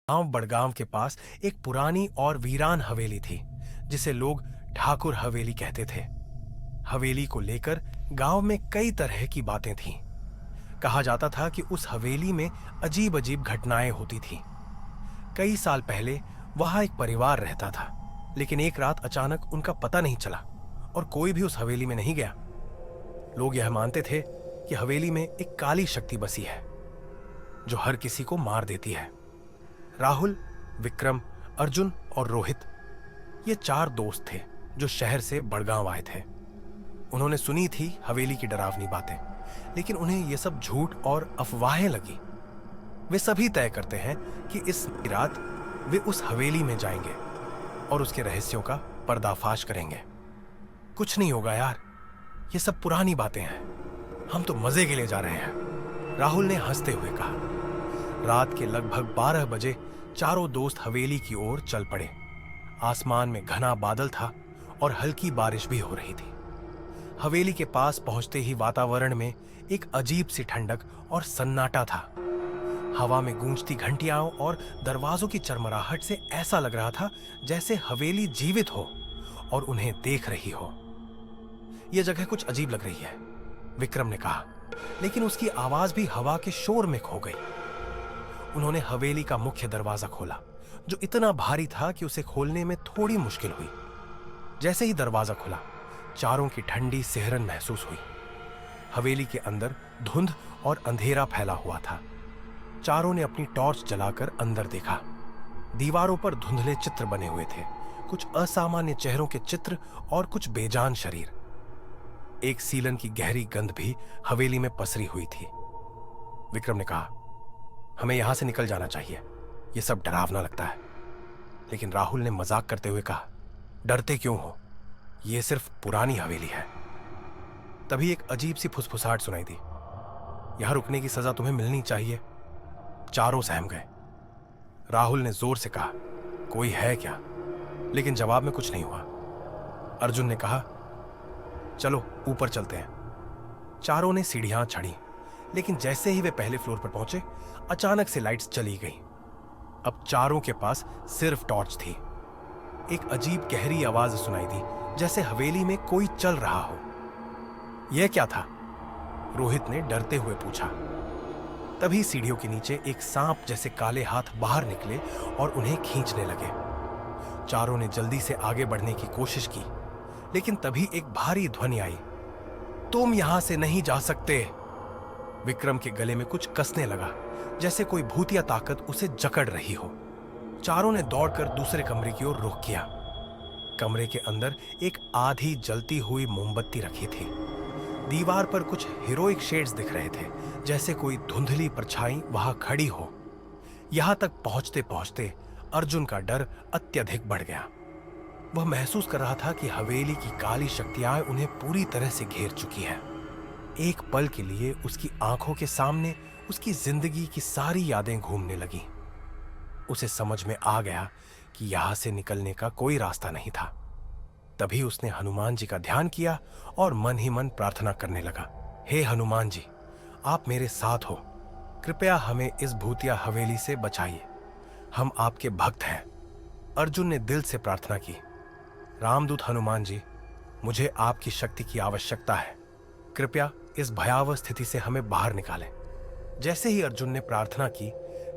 गांव बड़गांव के पास एक पुरानी और वीरान हवेली थी जिसे लोग ठाकुर हवेली कहते थे। हवेली को लेकर गांव में कई तरह की बातें थीं। कहा जाता था कि उस हवेली में अजीब अजीब घटनाएं होती थीं। कई साल पहले वहां एक परिवार रहता था, लेकिन एक रात अचानक उनका पता नहीं चला और कोई भी उस हवेली में नहीं गया। लोग यह मानते थे कि हवेली में एक काली शक्ति बसी है जो हर किसी को मार देती है। राहुल, विक्रम, अर्जुन और रोहित ये चार दोस्त थे जो शहर से बड़गांव आए थे। उन्होंने सुनी थी हवेली की डरावनी बातें, लेकिन उन्हें ये सब झूठ और अफवाहें लगी। वे सभी तय करते हैं कि इस रात वे उस हवेली में जाएंगे और उसके रहस्यों का पर्दाफाश करेंगे। कुछ नहीं होगा यार, ये सब पुरानी बातें हैं, हम तो मजे के लिए जा रहे हैं, राहुल ने हंसते हुए कहा। रात के लगभग 12 बजे चारों दोस्त हवेली की ओर चल पड़े। आसमान में घना बादल था और हल्की बारिश भी हो रही थी। हवेली के पास पहुंचते ही वातावरण में एक अजीब सी ठंडक और सन्नाटा था। हवा में गूंजती घंटियां और दरवाजों की चरमराहट से ऐसा लग रहा था जैसे हवेली जीवित हो और उन्हें देख रही हो। यह जगह कुछ अजीब लग रही है, विक्रम ने कहा, लेकिन उसकी आवाज भी हवा के शोर में खो गई। उन्होंने हवेली का मुख्य दरवाजा खोला, जो इतना भारी था कि उसे खोलने में थोड़ी मुश्किल हुई। जैसे ही दरवाजा खुला, चारों की ठंडी सिहरन महसूस हुई। हवेली के अंदर धुंध और अंधेरा फैला हुआ था। चारों ने अपनी टॉर्च जलाकर अंदर देखा। दीवारों पर धुंधले चित्र बने हुए थे, कुछ असामान्य चेहरों के चित्र और कुछ बेजान शरीर। एक सीलन की गहरी गंध भी हवेली में पसरी हुई थी। विक्रम ने कहा, हमें यहां से निकल जाना चाहिए, यह सब डरावना लगता है। लेकिन राहुल ने मजाक करते हुए कहा, डरते क्यों हो, यह सिर्फ पुरानी हवेली है। तभी एक अजीब सी फुसफुसाहट सुनाई दी। यहां रुकने की सजा तुम्हें मिलनी चाहिए। चारों सहम गए। राहुल ने जोर से कहा, कोई है क्या? लेकिन जवाब में कुछ नहीं हुआ। अर्जुन ने कहा, चलो ऊपर चलते हैं। चारों ने सीढ़ियां चढ़ी, लेकिन जैसे ही वे पहले फ्लोर पर पहुंचे, अचानक से लाइट्स चली गईं। अब चारों के पास सिर्फ टॉर्च थी। एक अजीब गहरी आवाज सुनाई दी, जैसे हवेली में कोई चल रहा हो। यह क्या था? रोहित ने डरते हुए पूछा। तभी सीढ़ियों के नीचे एक सांप जैसे काले हाथ बाहर निकले और उन्हें खींचने लगे। चारों ने जल्दी से आगे बढ़ने की कोशिश की, लेकिन तभी एक भारी ध्वनि आई, तुम यहां से नहीं जा सकते। विक्रम के गले में कुछ कसने लगा, जैसे कोई भूतिया ताकत उसे जकड़ रही हो। चारों ने दौड़कर दूसरे कमरे की ओर रुख किया। कमरे के अंदर एक आधी जलती हुई मोमबत्ती रखी थी। दीवार पर कुछ हीरोइक शेड्स दिख रहे थे, जैसे कोई धुंधली परछाई वहां खड़ी हो। यहां तक पहुंचते पहुंचते अर्जुन का डर अत्यधिक बढ़ गया। वह महसूस कर रहा था कि हवेली की काली शक्तियां उन्हें पूरी तरह से घेर चुकी है। एक पल के लिए उसकी आंखों के सामने उसकी जिंदगी की सारी यादें घूमने लगी। उसे समझ में आ गया कि यहां से निकलने का कोई रास्ता नहीं था। तभी उसने हनुमान जी का ध्यान किया और मन ही मन प्रार्थना करने लगा, हे हनुमान जी, आप मेरे साथ हो, कृपया हमें इस भूतिया हवेली से बचाइए, हम आपके भक्त हैं। अर्जुन ने दिल से प्रार्थना की, रामदूत हनुमान जी, मुझे आपकी शक्ति की आवश्यकता है, कृपया इस भयावह स्थिति से हमें बाहर निकालें। जैसे ही अर्जुन ने प्रार्थना की,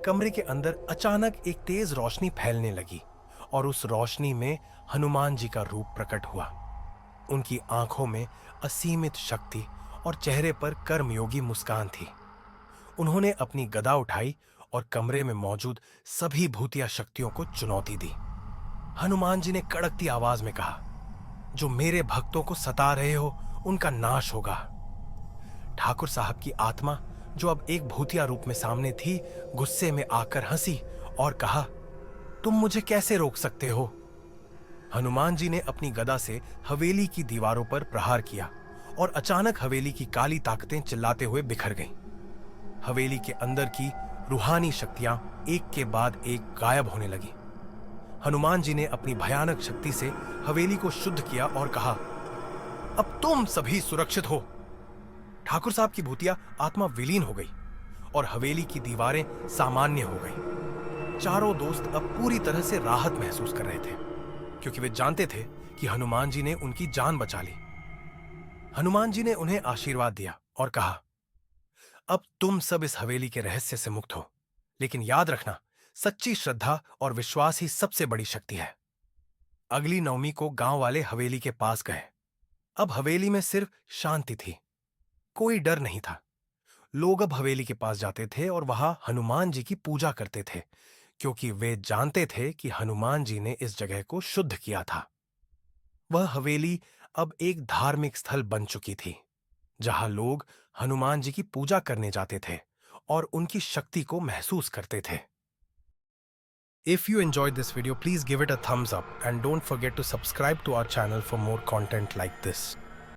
कमरे के अंदर अचानक एक तेज रोशनी फैलने लगी और उस रोशनी में हनुमान जी का रूप प्रकट हुआ। उनकी आंखों में असीमित शक्ति और चेहरे पर कर्मयोगी मुस्कान थी। उन्होंने अपनी गदा उठाई और कमरे में मौजूद सभी भूतिया शक्तियों को चुनौती दी। हनुमान जी ने कड़कती आवाज में कहा, जो मेरे भक्तों को सता रहे हो उनका नाश होगा। ठाकुर साहब की आत्मा, जो अब एक भूतिया रूप में सामने थी, गुस्से में आकर हंसी और कहा, तुम मुझे कैसे रोक सकते हो? हनुमान जी ने अपनी गदा से हवेली की दीवारों पर प्रहार किया और अचानक हवेली की काली ताकतें चिल्लाते हुए बिखर गईं। हवेली के अंदर की रूहानी शक्तियां एक के बाद एक गायब होने लगी। हनुमान जी ने अपनी भयानक शक्ति से हवेली को शुद्ध किया और कहा, अब तुम सभी सुरक्षित हो। ठाकुर साहब की भूतिया आत्मा विलीन हो गई और हवेली की दीवारें सामान्य हो गई। चारों दोस्त अब पूरी तरह से राहत महसूस कर रहे थे, क्योंकि वे जानते थे कि हनुमान जी ने उनकी जान बचा ली। हनुमान जी ने उन्हें आशीर्वाद दिया और कहा, अब तुम सब इस हवेली के रहस्य से मुक्त हो, लेकिन याद रखना, सच्ची श्रद्धा और विश्वास ही सबसे बड़ी शक्ति है। अगली नवमी को गांव वाले हवेली के पास गए। अब हवेली में सिर्फ शांति थी, कोई डर नहीं था। लोग अब हवेली के पास जाते थे और वहां हनुमान जी की पूजा करते थे, क्योंकि वे जानते थे कि हनुमान जी ने इस जगह को शुद्ध किया था। वह हवेली अब एक धार्मिक स्थल बन चुकी थी, जहां लोग हनुमान जी की पूजा करने जाते थे और उनकी शक्ति को महसूस करते थे। If you enjoyed this video, please give it a thumbs up and don't forget to subscribe to our channel for more content like this.